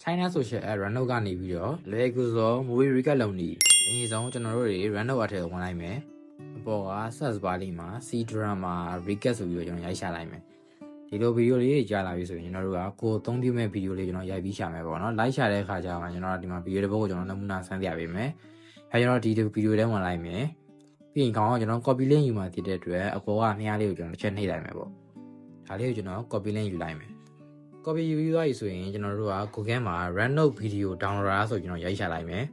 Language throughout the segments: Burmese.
China Social App run လုပ်ကနေပြီးတော့လွယ်ကူစွာ movie recap လုပ်နေအရင်ဆုံးကျွန်တော်တို့တွေ run လုပ်အထက်ဝင်လိုက်မယ်အပေါ်က search bar လေးမှာ C drama recap ဆိုပြီးတော့ကျွန်တော်ရိုက်ရှာလိုက်မယ်ဒီလိုဗီဒီယိုလေးတွေကြားလာပြီဆိုရင်ကျွန်တော်တို့ကကိုယ်အသုံးပြုမဲ့ဗီဒီယိုလေးကျွန်တော်ရိုက်ပြီးရှာမယ်ပေါ့နော်လိုက်ရှာတဲ့အခါကျမှကျွန်တော်တို့ဒီမှာဗီဒီယိုတစ်ပုဒ်ကိုကျွန်တော်နမူနာဆန်းပြပေးမယ်အဲကျွန်တော်ဒီဗီဒီယိုထဲဝင်လိုက်မယ်ပြီးရင်ခေါင်းကကျွန်တော် copy link ယူမှဖြစ်တဲ့အတွက်အပေါ်ကမြားလေးကိုကျွန်တော်တစ်ချက်နှိပ်လိုက်မယ်ပေါ့ဒါလေးကိုကျွန်တော် copy link ယူလိုက်မယ်copy ယူပြီးသွားပြီဆိုရင်ကျွန်တော်တို့က Google မှာ Random Video Downloader ဆိုကျွန်တော်ရိုက်ရှာလိုက်မယ်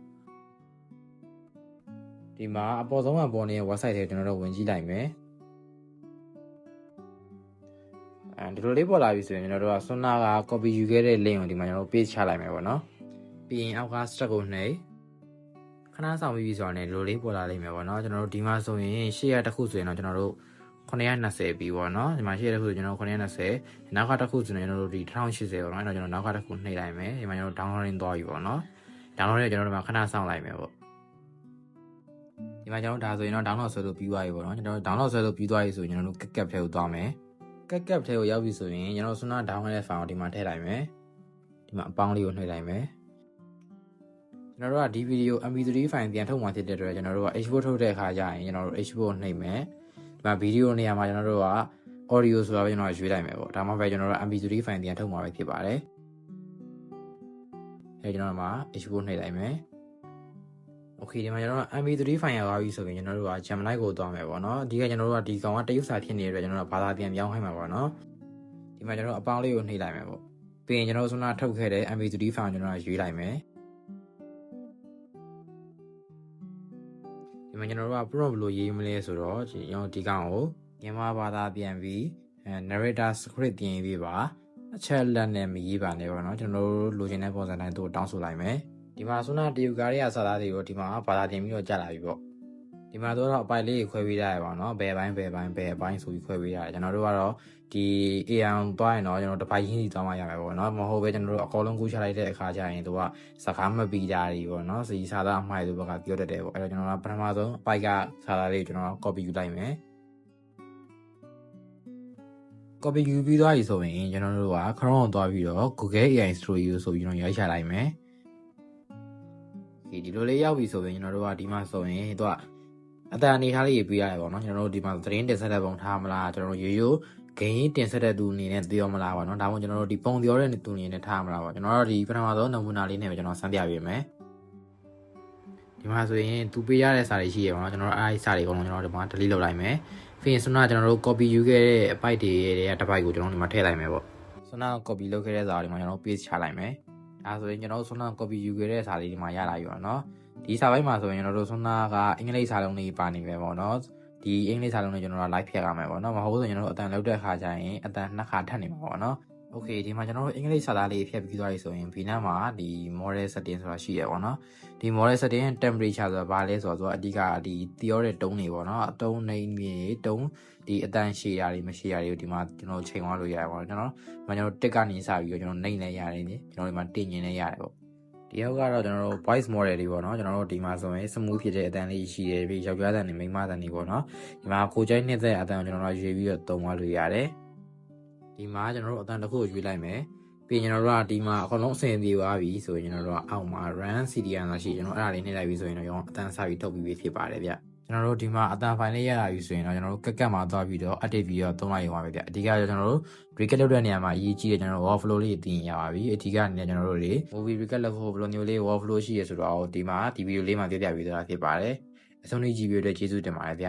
ဒီမှာအပေါ်ဆုံးမှာပေါ်နေတဲ့ website တွေကျွန်တော်တို့ဝင်ကြည့်လိုက်မယ်ဒီလိုလေးပေါ်လာပြီဆိုရင်ကျွန်တော်တို့က Sona က copy ယူခဲ့တဲ့ link ကိုဒီမှာကျွန်တော်တို့ paste ချလိုက်မယ်ပေါ့နော်ပြီးရင်အောက်က start ကိုနှိပ်ခဏဆောင်ပြီးပြီဆိုတော့လည်းဒီလိုလေးပေါ်လာလိမ့်မယ်ပေါ့နော်ကျွန်တော်တို့ဒီမှာဆိုရင်ရှေ့ရတစ်ခုဆိုရင်တော့ကျွန်တော်တို့920ပြီပေါ့နော်ဒီမှာရှေ့ရတစ်ခုဆိုကျွန်တော်920နောက်ကတစ်ခုဆိုရင်ကျွန်တော်တို့ဒီ1080ပေါ့နော်အဲ့တော့ကျွန်တော်နောက်ကတစ်ခုနှိပ်လိုက်မယ်ဒီမှာကျွန်တော် downloading သွားပြီပေါ့နော် download ရကျွန်တော်တို့မှာခဏဆောင်လိုက်မယ်ပေါ့ဒီမှာကျွန်တော်ဒါဆိုရင်တော့ download ဆွဲလို့ပြီးသွားပြီပေါ့နော်ကျွန်တော်တို့ download ဆွဲလို့ပြီးသွားပြီဆိုရင်ကျွန်တော်တို့ cap ထဲကိုသွားမယ် cap ထဲကိုရောက်ပြီဆိုရင်ကျွန်တော် Sona download တဲ့ file ကိုဒီမှာထည့်လိုက်မယ်ဒီမှာအပေါင်းလေးကိုနှိပ်လိုက်မယ်ကျွန်တော်တို့ကဒီဗီဒီယို MP3 file ပြန်ထုတ်မှဖြစ်တဲ့အတွက်ကျွန်တော်တို့က export ထုတ်တဲ့အခါကျရင်ကျွန်တော်တို့ export နှိပ်မယ်ဒီမှာဗီဒီယိုနေရာမှာကျွန်တော်တို့က audio ဆိုတာပဲကျွန်တော်ရွေးလိုက်မယ်ပေါ့ဒါမှပဲကျွန်တော်တို့ MP3 file ပြန်ထုတ်မှပဲဖြစ်ပါတယ်အဲကျွန်တော်တို့မှာ export နှိပ်လိုက်မယ် Okay ဒီမှာကျွန်တော်တို့ MP3 file ရသွားပြီဆိုရင်ကျွန်တော်တို့က Gemini ကိုသွားမယ်ပေါ့နော်အဓိကကျွန်တော်တို့ကဒီကောင်ကတရုပ်စာဖြစ်နေတဲ့အတွက်ကျွန်တော်တို့ကဘာသာပြန်ပြောင်းခိုင်းမှာပေါ့နော်ဒီမှာကျွန်တော်တို့အပေါင်းလေးကိုနှိပ်လိုက်မယ်ပေါ့ပြီးရင်ကျွန်တော်တို့ Sona ထုတ်ခဲ့တဲ့ MP3 file ကျွန်တော်တို့ရွေးလိုက်မယ်ဒီမှာကျွန်တော်တို့က prompt ဘယ်လိုရေးမလဲဆိုတော့ကျွန်တော်ဒီကောင်ကိုမြန်မာဘာသာပြန်ပြီး narrator script ပြင်ပြီးပါအချက်လက်နဲ့မရေးပါနဲ့ပေါ့နော်ကျွန်တော်တို့လိုချင်တဲ့ပုံစံတိုင်းသူ့ကိုတောင်းဆိုလိုက်မယ်ဒီမှာ Sona တရုတ်ကားရဲ့စာသားတွေကိုဒီမှာဘာသာပြင်ပြီးတော့ကြာလာပြီပေါ့ဒီမှာတော့အပိုင်လေးကိုခွဲပေးရတယ်ပေါ့နော်ဘယ်ပိုင်းဆိုပြီးခွဲပေးရတယ်ကျွန်တော်တို့ကတော့ဒီ AI သွားရင်တော့ကျွန်တော်တစ်ပိုင်းရင်းစီသွားမှရမယ်ပေါ့နော်မဟုတ်ပဲကျွန်တော်တို့အကောလုံးကူးချလိုက်တဲ့အခါကျရင်သူကစကားမပြီးတာတွေပေါ့နော်စီစာသားအမှားတွေဘက်ကပြောတတ်တယ်ပေါ့အဲ့တော့ကျွန်တော်ကပထမဆုံးအပိုက်ကစာသားလေးကိုကျွန်တော် copy ယူလိုက်မယ် copy ယူပြီးသွားပြီဆိုရင်ကျွန်တော်တို့က Chrome ကိုသွားပြီးတော့ Google AI Studio ဆိုပြီးတော့ရိုက်ချလိုက်မယ်ဒီလိုလေးရောက်ပြီဆိုရင်ကျွန်တော်တို့ကဒီမှာဆိုရင်သူကအတန်အနေထားလေးပြရတယ်ပေါ့နော်ကျွန်တော်တို့ဒီမှာသတင်းတင်ဆက်တဲ့ပုံထားမလားကျွန်တော်တို့ရိုးရိုးဂိမ်းတင်ဆက်တဲ့သူအနေနဲ့ပြောမလားပေါ့နော်ဒါမှမဟုတ်ကျွန်တော်တို့ဒီပုံပြောတဲ့သူအနေနဲ့ထားမလားပေါ့ကျွန်တော်တို့ဒီပထမဆုံးနမူနာလေးနဲ့ပဲကျွန်တော်ဆန်းပြပေးမယ်ဒီမှာဆိုရင်သူပေးရတဲ့စာတွေရှိရပါတော့ကျွန်တော်တို့အားစာတွေအကုန်လုံးကျွန်တော်တို့ဒီမှာ delete လုပ်လိုက်မယ်ပြီးရင် Sona ကျွန်တော်တို့ copy ယူခဲ့တဲ့အပိုက်တွေရဲ့တစ်ပိုက်ကိုကျွန်တော်တို့ဒီမှာထည့်လိုက်မယ်ပေါ့ Sona copy လုပ်ခဲ့တဲ့စာတွေဒီမှာကျွန်တော် paste ချလိုက်မယ်ဒါဆိုရင်ကျွန်တော်တို့ Sona copy ယူခဲ့တဲ့စာလေးဒီမှာရလာပြီပေါ့နော်ဒီစာပိုင်းမှာဆိုရင်ကျွန်တော်တို့ Sona ကအင်္ဂလိပ်စာလုံးလေးပါနေပဲပေါ့နော်ဒီအင်္ဂလိပ်စာလုံးလေးကျွန်တော်တို့ live ဖြတ်ရမယ်ပေါ့နော်မဟုတ်ဘူးဆိုရင်ကျွန်တော်တို့အတန်လောက်တဲ့အခါကျရင်အတန်နှစ်ခါထပ်နေမှာပေါ့နော် Okay ဒီမှာကျွန်တော်တို့အင်္ဂလိပ်စာသားလေးဖြတ်ပြီးသွားပြီဆိုရင်ဒီနားမှာဒီ model setting ဆိုတာရှိရပေါ့နော်ဒီ model setting temperature ဆိုတာဘာလဲဆိုတော့အဓိကဒီပြောတဲ့တုံးတွေပေါ့နော်အတုံးနေမြေတုံးဒီအတန်ရှည်တာတွေမရှည်တာတွေကိုဒီမှာကျွန်တော်ချိန်သွားလို့ရတယ်ပေါ့နော်ကျွန်တော်တက်ကနေစပြီးတော့ကျွန်တော်နှိမ့်နေရတယ်ညကျွန်တော်ဒီမှာတင်ညင်နေရတယ်ပေါ့ဒီရောက်ကတော့ကျွန်တော်တို့ voice model တွေပေါ့နော်ကျွန်တော်တို့ဒီမှာဆိုရင် smooth ဖြစ်တဲ့အတန်လေးရှိတယ်ပြီးယောက်ျားအတန်နဲ့မိန်းမအတန်တွေပေါ့နော်ဒီမှာကိုကြိုက်နှစ်သက်အတန်ကိုကျွန်တော်တို့ရွေးပြီးတော့သုံးသွားလို့ရတယ်ဒီမှာကျွန်တော်တို့အတန်တစ်ခုကိုရွေးလိုက်မယ်ပြီးကျွန်တော်တို့ကဒီမှာအကုန်လုံးအဆင်ပြေသွားပြီဆိုရင်ကျွန်တော်တို့ကအောက်မှာ run CDN လာရှိကျွန်တော်အဲ့ဒါလေးနှိပ်လိုက်ပြီဆိုရင်တော့ကျွန်တော်အတန်စပြီးထုတ်ပြီးဖြစ်ပါတယ်ဗျကျွန်တော်တို့ဒီမှာအတန် file လေးရလာပြီဆိုရင်တော့ကျွန်တော်တို့ကက်မှာသွားပြီးတော့ update ပြီးတော့သုံးလိုက်ရုံပါပဲဗျအဓိကကျွန်တော်တို့ recap လုပ်တဲ့နေရာမှာအရေးကြီးတယ်ကျွန်တော်တို့ workflow လေးသိရင်ရပါပြီအဓိကအနေနဲ့ကျွန်တော်တို့တွေ movie recap လုပ်ဖို့ဘယ်လိုမျိုးလေး workflow ရှိရဆိုတော့ဒီမှာဒီဗီဒီယိုလေးမှာပြပြပေးသွားတာဖြစ်ပါတယ်အဆုံးထိကြည့်ပြီးတော့ကျေးဇူးတင်ပါတယ်ဗျ